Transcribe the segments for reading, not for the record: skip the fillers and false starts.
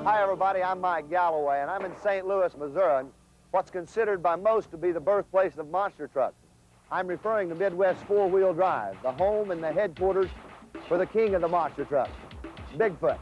Hi, everybody. I'm Mike Galloway, and I'm in St. Louis, Missouri, what's considered by most to be the birthplace of monster trucks. I'm referring to Midwest four-wheel drive, the home and the headquarters for the king of the monster trucks, Bigfoot.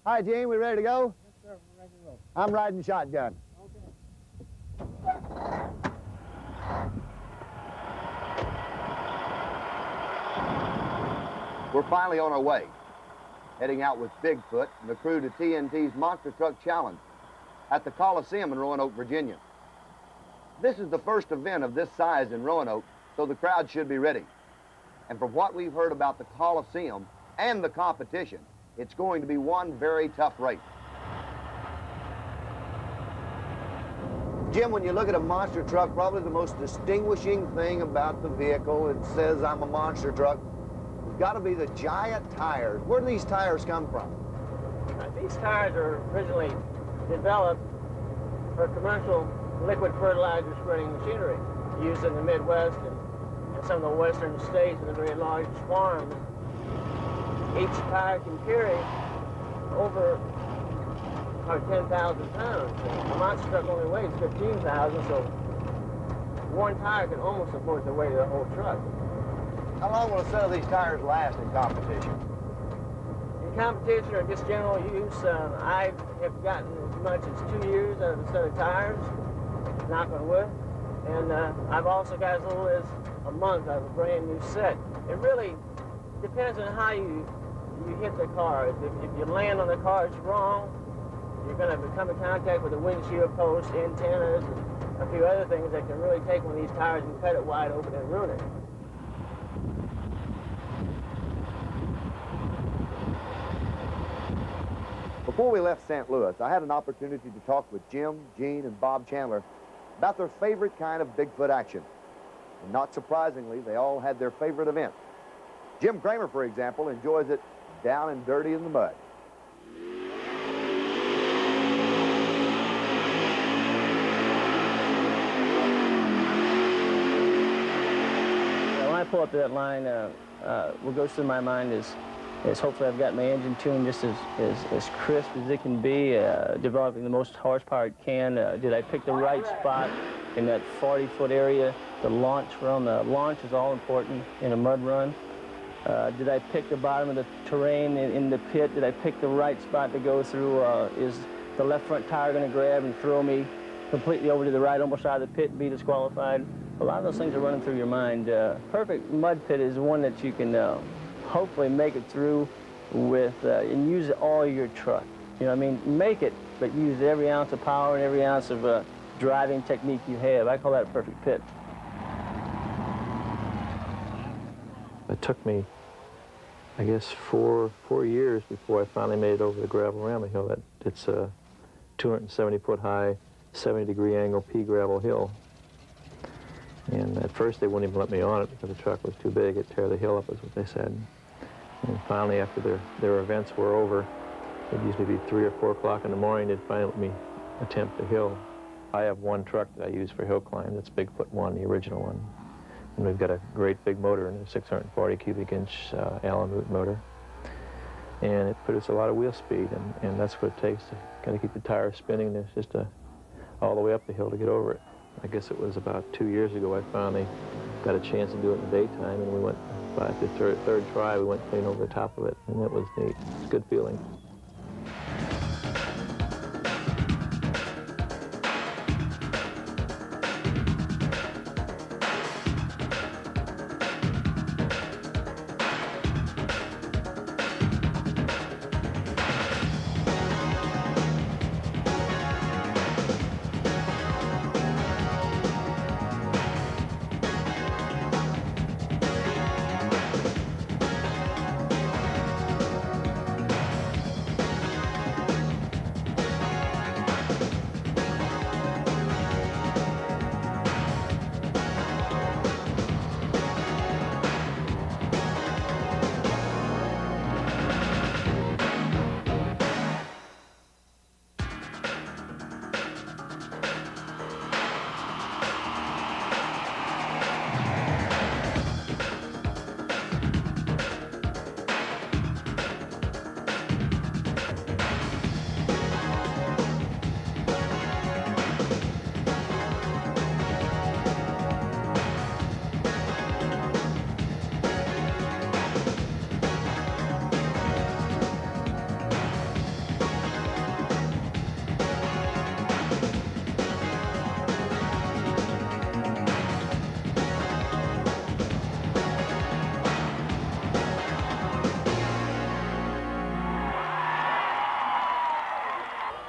Hi, Gene, we ready to go? Yes, sir, we're ready to go. I'm riding shotgun. Okay. We're finally on our way, heading out with Bigfoot and the crew to TNT's Monster Truck Challenge at the Coliseum in Roanoke, Virginia. This is the first event of this size in Roanoke, so the crowd should be ready. And from what we've heard about the Coliseum and the competition, it's going to be one very tough race. Jim, when you look at a monster truck, probably the most distinguishing thing about the vehicle, it says I'm a monster truck, it's got to be the giant tires. Where do these tires come from? These tires are originally developed for commercial liquid fertilizer spreading machinery used in the Midwest and some of the western states in the very large farms. Each tire can carry over 10,000 pounds. A monster truck only weighs 15,000, so one tire can almost support the weight of the whole truck. How long will a set of these tires last in competition? In competition or just general use, I have gotten as much as 2 years out of a set of tires, knock on wood, and I've also got as little as a month out of a brand new set. It really depends on how you hit the car. If you land on the cars wrong, you're going to come in contact with the windshield post, antennas, and a few other things that can really take one of these tires and cut it wide open and ruin it. Before we left St. Louis, I had an opportunity to talk with Jim, Gene, and Bob Chandler about their favorite kind of Bigfoot action. And not surprisingly, they all had their favorite event. Jim Kramer, for example, enjoys it down and dirty in the mud. When I pull up to that line, what goes through my mind is hopefully I've got my engine tuned just as crisp as it can be, developing the most horsepower it can. Did I pick the right spot in that 40-foot area to launch from? Launch is all important in a mud run. Did I pick the bottom of the terrain in the pit? Did I pick the right spot to go through? Is the left front tire going to grab and throw me completely over to the right, almost out of the pit and be disqualified? A lot of those things are running through your mind. Perfect mud pit is one that you can hopefully make it through with and use all your truck. You know what I mean? Make it, but use every ounce of power and every ounce of driving technique you have. I call that a perfect pit. It took me, I guess, four years before I finally made it over the gravel ramble hill. It's a 270-foot high, 70-degree angle pea gravel hill. And at first they wouldn't even let me on it because the truck was too big. It'd tear the hill up, is what they said. And finally, after their events were over, it used to be 3 or 4 o'clock in the morning, they'd finally let me attempt the hill. I have one truck that I use for hill climb. That's Bigfoot-1, the original one. And we've got a great big motor in a 640 cubic inch Allen root motor. And it produces a lot of wheel speed, and that's what it takes to kind of keep the tires spinning. There's just all the way up the hill to get over it. I guess it was about 2 years ago I finally got a chance to do it in the daytime, and we went, by the third try, we went clean over the top of it, and it was neat. It's a good feeling.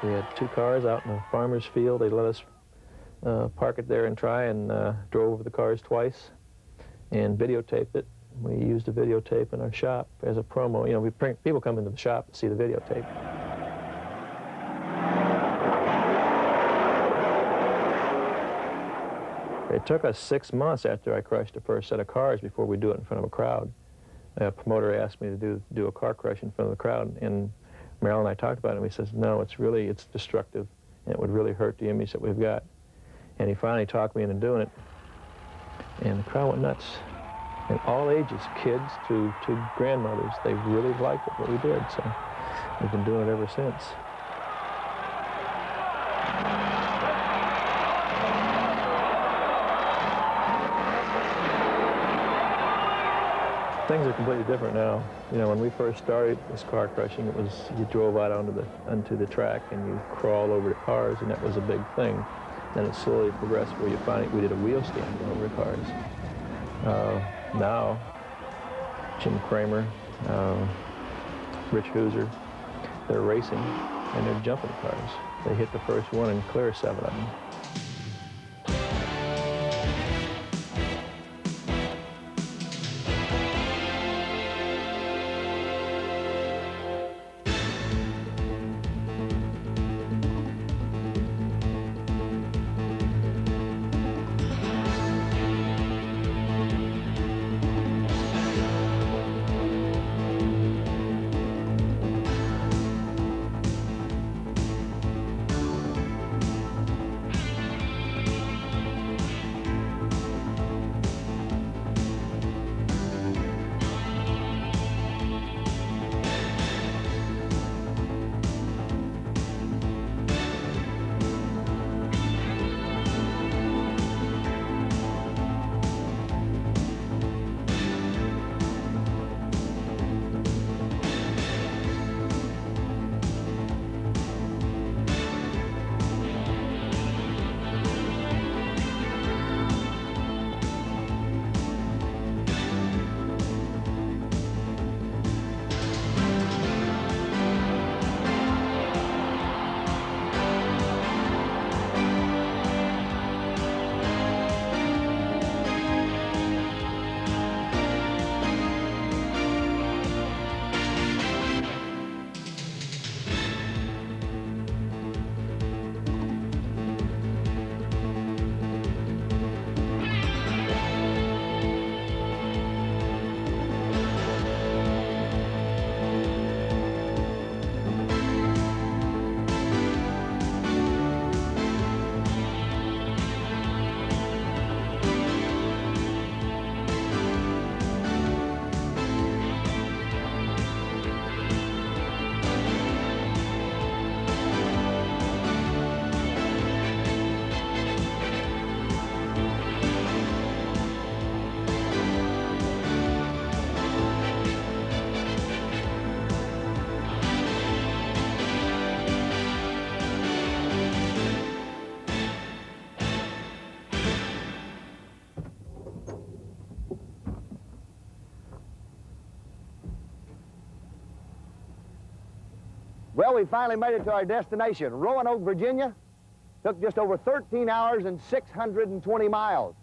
We had 2 cars out in a farmer's field. They let us park it there and try, and drove over the cars twice and videotaped it. We used a videotape in our shop as a promo. You know, people come into the shop to see the videotape. It took us 6 months after I crushed the first set of cars before we do it in front of a crowd. A promoter asked me to do a car crush in front of the crowd, and Merrill and I talked about it, and he says, no, it's destructive, and it would really hurt the image that we've got. And he finally talked me into doing it, and the crowd went nuts. And all ages, kids to grandmothers, they really liked it, what we did, so we've been doing it ever since. Things are completely different now. You know, when we first started this car crushing, it was you drove out onto the track and you crawl over the cars, and that was a big thing. Then it slowly progressed where you finally, we did a wheel stand over the cars. Now, Jim Kramer, Rich Hooser, they're racing and they're jumping cars. They hit the first one and clear 7 of them. Well, we finally made it to our destination, Roanoke, Virginia. Took just over 13 hours and 620 miles.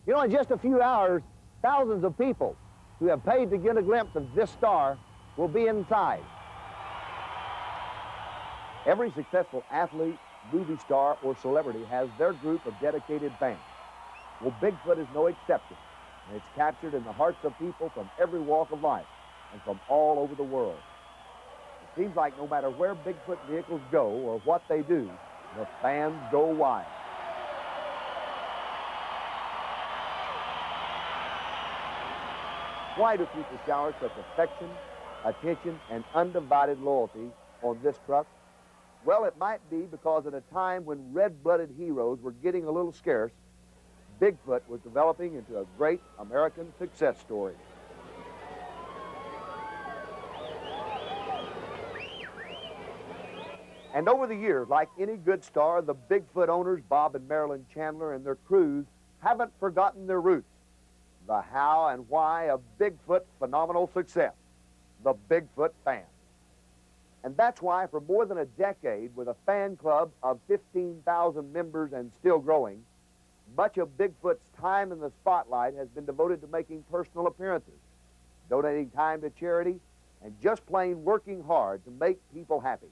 You know, in just a few hours, thousands of people who have paid to get a glimpse of this star will be inside. Every successful athlete, movie star, or celebrity has their group of dedicated fans. Well, Bigfoot is no exception, and it's captured in the hearts of people from every walk of life and from all over the world. It seems like no matter where Bigfoot vehicles go or what they do, the fans go wild. Why do people shower such affection, attention, and undivided loyalty on this truck? Well, it might be because at a time when red-blooded heroes were getting a little scarce, Bigfoot was developing into a great American success story. And over the years, like any good star, the Bigfoot owners, Bob and Marilyn Chandler, and their crews haven't forgotten their roots. The how and why of Bigfoot's phenomenal success. The Bigfoot fan. And that's why for more than a decade, with a fan club of 15,000 members and still growing, much of Bigfoot's time in the spotlight has been devoted to making personal appearances, donating time to charity, and just plain working hard to make people happy.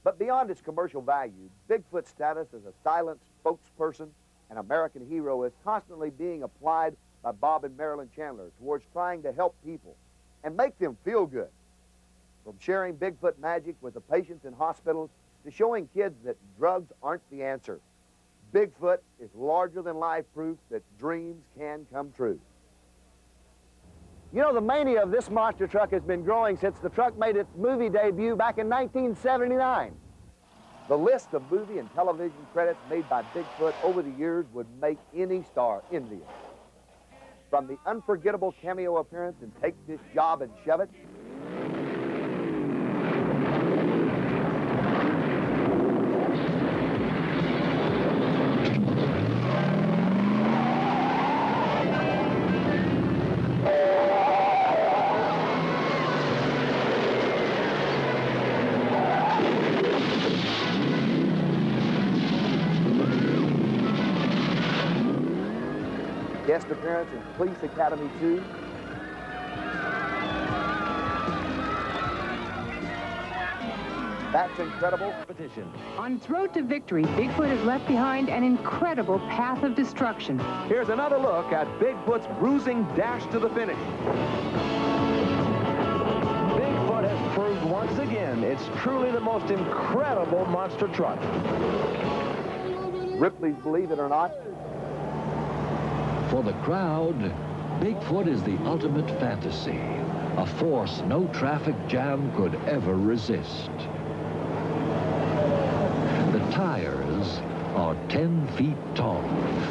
But beyond its commercial value, Bigfoot's status as a silent spokesperson and American hero is constantly being applied by Bob and Marilyn Chandler towards trying to help people and make them feel good. From sharing Bigfoot magic with the patients in hospitals to showing kids that drugs aren't the answer, Bigfoot is larger-than-life proof that dreams can come true. You know, the mania of this monster truck has been growing since the truck made its movie debut back in 1979. The list of movie and television credits made by Bigfoot over the years would make any star envious. From the unforgettable cameo appearance in Take This Job and Shove It, guest appearance in Police Academy 2, That's Incredible. On its road to victory, Bigfoot has left behind an incredible path of destruction. Here's another look at Bigfoot's bruising dash to the finish. Bigfoot has proved once again it's truly the most incredible monster truck. Ripley's Believe It or Not. For the crowd, Bigfoot is the ultimate fantasy, a force no traffic jam could ever resist. The tires are 10 feet tall.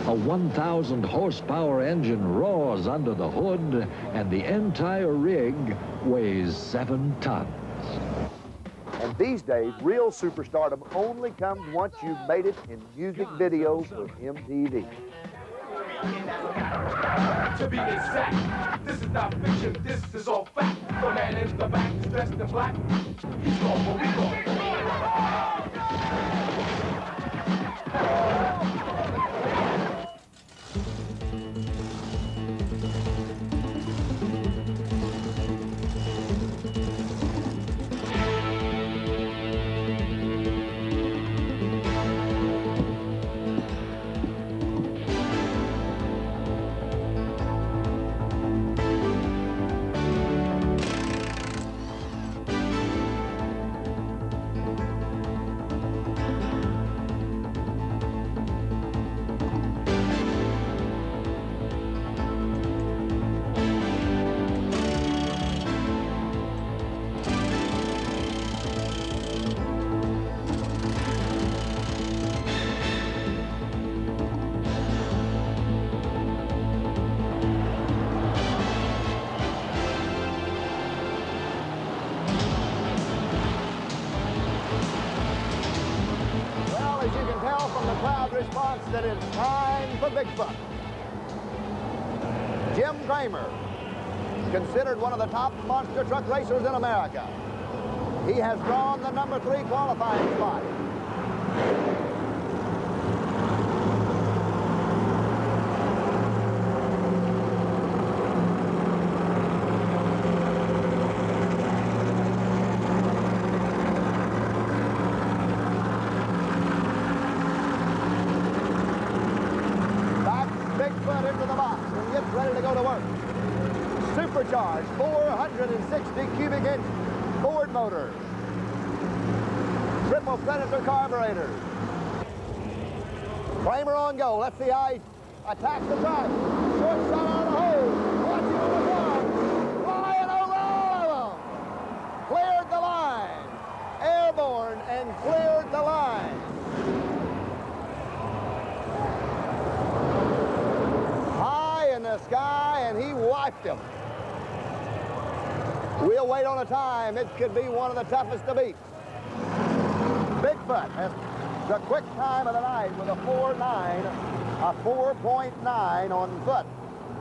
A 1,000 horsepower engine roars under the hood, and the entire rig weighs 7 tons. And these days, real superstardom only comes once you've made it in music videos for MTV. To be exact, this is not fiction, this is all fact. The man in the back is dressed in black. He's going for we going. Response that it's time for Bigfoot. Jim Kramer, considered one of the top monster truck racers in America. He has drawn the number 3 qualifying spot. Supercharged 460 cubic inch Ford motors, triple Predator carburetors. Kramer on go. Let's see how he attacks the track. Short shot on the hole. Watching on the front. Flying over all of them. Cleared the line. Airborne and cleared the line. High in the sky, and he wiped him. We'll wait on a time. It could be one of the toughest to beat. Bigfoot has the quick time of the night with a 4.9 on foot.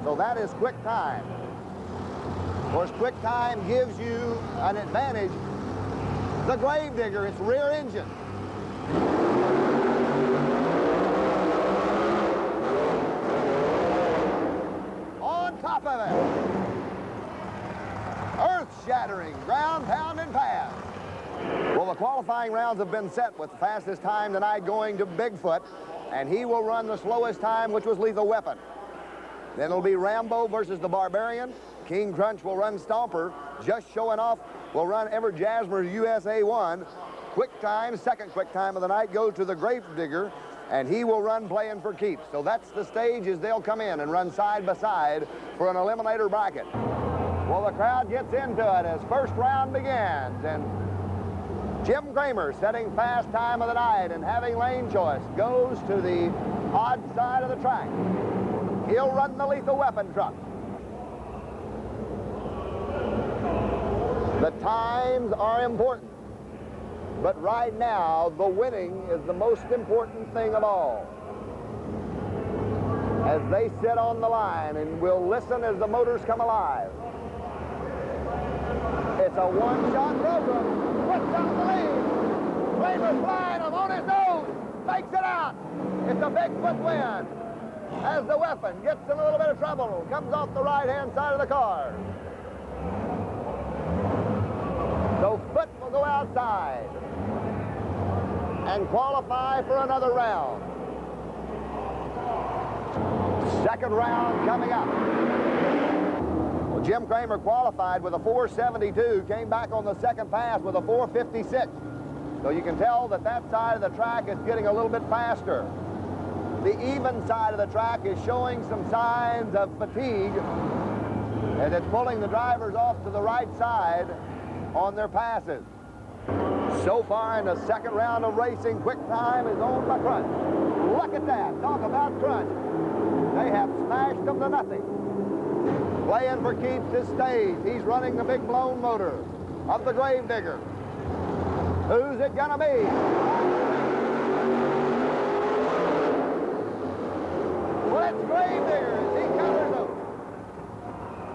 So that is quick time. Of course, quick time gives you an advantage The Gravedigger, its rear engine. On top of it. Earth-shattering, ground-pounding pass. Well, the qualifying rounds have been set with the fastest time tonight going to Bigfoot, and he will run the slowest time, which was Lethal Weapon. Then it'll be Rambo versus the Barbarian. King Crunch will run Stomper. Just Showing Off will run Everett Jasmer's U.S.A. 1. Quick time, second quick time of the night goes to the Gravedigger, and he will run Playing for Keeps. So that's the stage as they'll come in and run side by side for an eliminator bracket. Well, the crowd gets into it as first round begins, and Jim Kramer, setting fast time of the night and having lane choice, goes to the odd side of the track. He'll run the Lethal Weapon truck. The times are important, but right now, the winning is the most important thing of all. As they sit on the line, and we'll listen as the motors come alive. It's a one-shot program. Puts out the lead. Kramer's flying him on his nose. Makes it out. It's a Bigfoot win. As the Weapon gets in a little bit of trouble, comes off the right-hand side of the car. So Foot will go outside and qualify for another round. Second round coming up. Well, Jim Kramer qualified with a 472, came back on the second pass with a 456. So you can tell that that side of the track is getting a little bit faster. The even side of the track is showing some signs of fatigue, and it's pulling the drivers off to the right side on their passes. So far in the second round of racing, quick time is owned by Crunch. Look at that. Talk about Crunch. They have smashed them to nothing. Playing for Keeps his stage. He's running the big blown motor of the Gravedigger. Who's it gonna be? Well, it's Gravedigger as he covers them.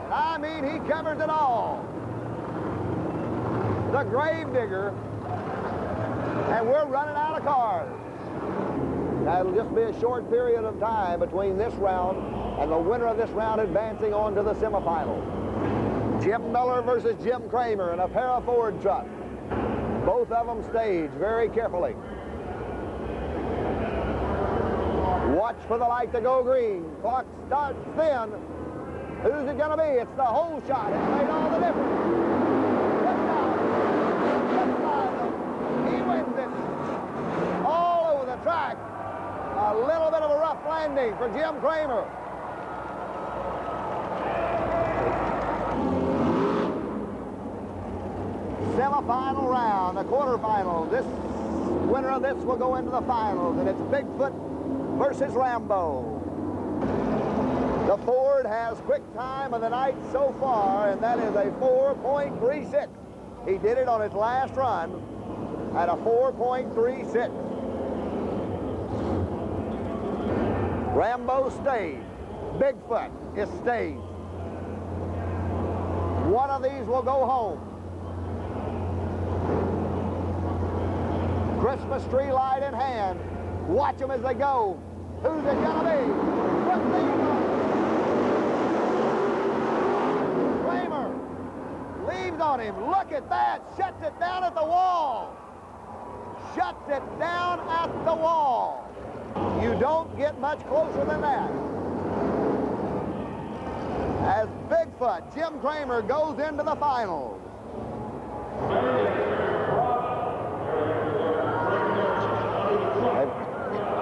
And I mean, he covers it all. The Gravedigger, and we're running out of cars. That'll just be a short period of time between this round and the winner of this round advancing on to the semifinal. Jim Miller versus Jim Kramer in a pair of Ford trucks. Both of them staged very carefully. Watch for the light to go green. Clock starts then. Who's it gonna be? It's the whole shot. It's made all the difference. He wins it all over the track. A little bit of a rough landing for Jim Kramer. Semifinal round, the quarterfinal. This winner of this will go into the finals, and it's Bigfoot versus Rambo. The Ford has quick time of the night so far, and that is a 4.36. He did it on his last run at a 4.36. Rambo stayed. Bigfoot is stayed. One of these will go home. Christmas tree light in hand. Watch them as they go. Who's it gonna be? What's Kramer leaves on him. Look at that. Shuts it down at the wall. Shuts it down at the wall. You don't get much closer than that. As Bigfoot, Jim Kramer, goes into the finals.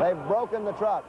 They've broken the truck.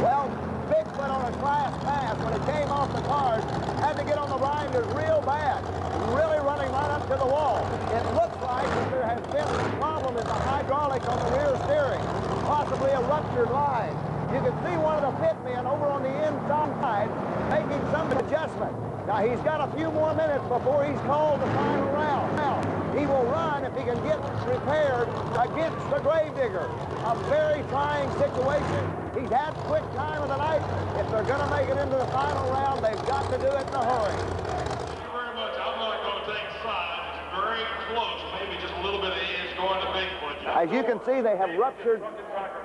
Well, Bigfoot on a class pass, when it came off the cars, had to get on the grinders real bad, really running right up to the wall. It looks like that there has been a problem in the hydraulic on the rear steering, possibly a ruptured line. You can see one of the pit men over on the inside making some adjustment. Now, he's got a few more minutes before he's called the final round. Now, he will run if he can get repaired against the Gravedigger. A very trying situation. He's had quick time of the night. If they're going to make it into the final round, they've got to do it in a hurry. Thank you very much. As you can see, they have ruptured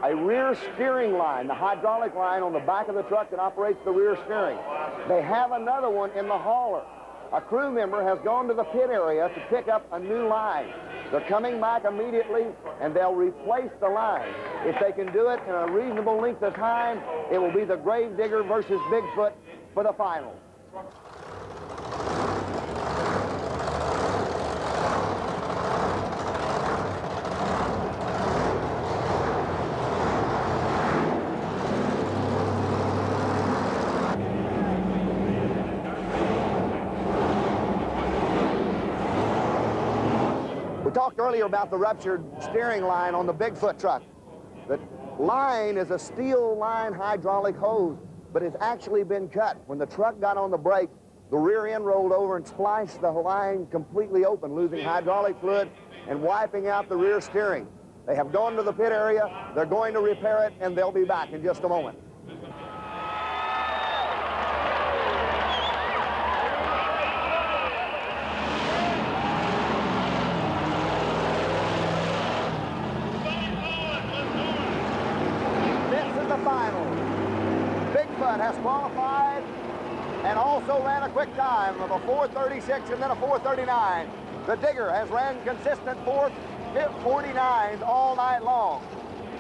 a rear steering line, the hydraulic line on the back of the truck that operates the rear steering. They have another one in the hauler. A crew member has gone to the pit area to pick up a new line. They're coming back immediately, and they'll replace the line. If they can do it in a reasonable length of time, it will be the Gravedigger versus Bigfoot for the final. We talked earlier about the ruptured steering line on the Bigfoot truck. The line is a steel line hydraulic hose, but it's actually been cut. When the truck got on the brake, the rear end rolled over and spliced the line completely open, losing hydraulic fluid and wiping out the rear steering. They have gone to the pit area, they're going to repair it, and they'll be back in just a moment. Has qualified and also ran a quick time of a 4:36 and then a 4:39. The Digger has ran consistent 4:49s all night long.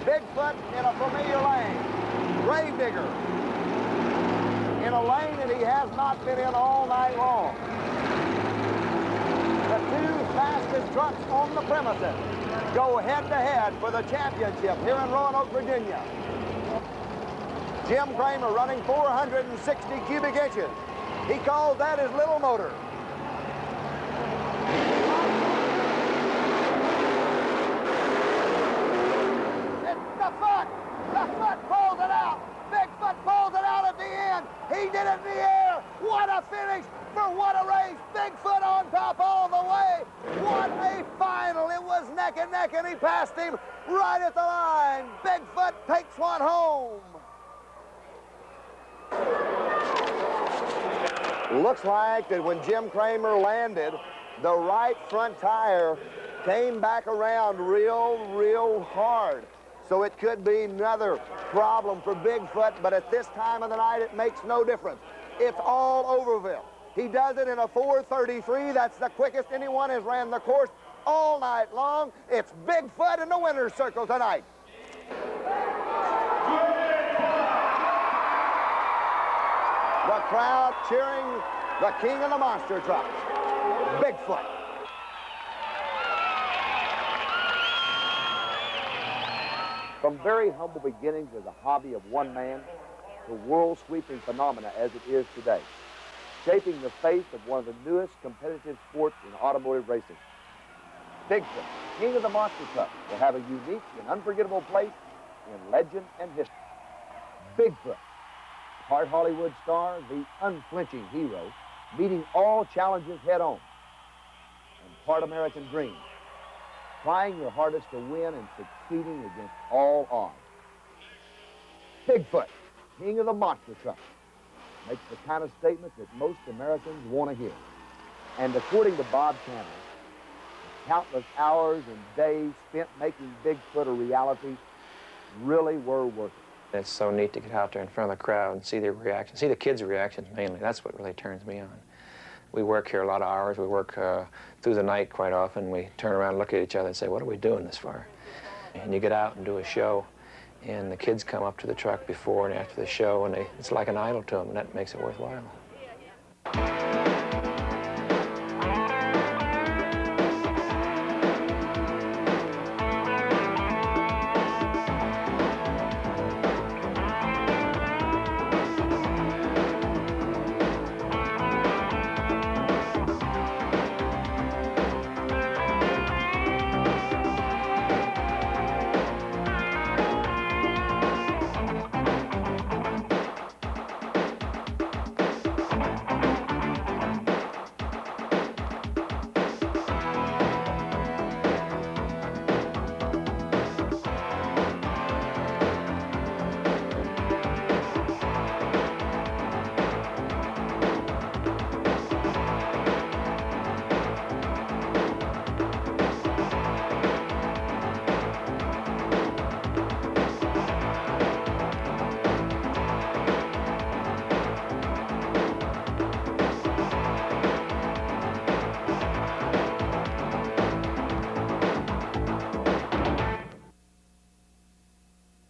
Bigfoot in a familiar lane. Gravedigger in a lane that he has not been in all night long. The two fastest trucks on the premises go head-to-head for the championship here in Roanoke, Virginia. Jim Kramer running 460 cubic inches. He calls that his little motor. It's the foot! The foot pulls it out! Bigfoot pulls it out at the end! He did it in the air! What a finish for what a race! Bigfoot on top all the way! What a final! It was neck and neck, and he passed him right at the line! Bigfoot takes one home! Looks like that when Jim Kramer landed, the right front tire came back around real hard. So it could be another problem for Bigfoot, but at this time of the night, it makes no difference. It's all Overville. He does it in a 4:33. That's the quickest anyone has ran the course all night long. It's Bigfoot in the winner's circle tonight. The crowd cheering the king of the monster trucks, Bigfoot. From very humble beginnings as a hobby of one man to world-sweeping phenomena as it is today, shaping the face of one of the newest competitive sports in automotive racing. Bigfoot, king of the monster truck, will have a unique and unforgettable place in legend and history. Bigfoot, part Hollywood star, the unflinching hero, meeting all challenges head-on. And part American dream, trying your hardest to win and succeeding against all odds. Bigfoot, king of the monster truck, makes the kind of statement that most Americans want to hear. And according to Bob Campbell, the countless hours and days spent making Bigfoot a reality really were worth it. It's so neat to get out there in front of the crowd and see their reactions, see the kids' reactions mainly. That's what really turns me on. We work here a lot of hours. We work through the night quite often. We turn around and look at each other and say, what are we doing this for? And you get out and do a show, and the kids come up to the truck before and after the show, and it's like an idol to them, and that makes it worthwhile.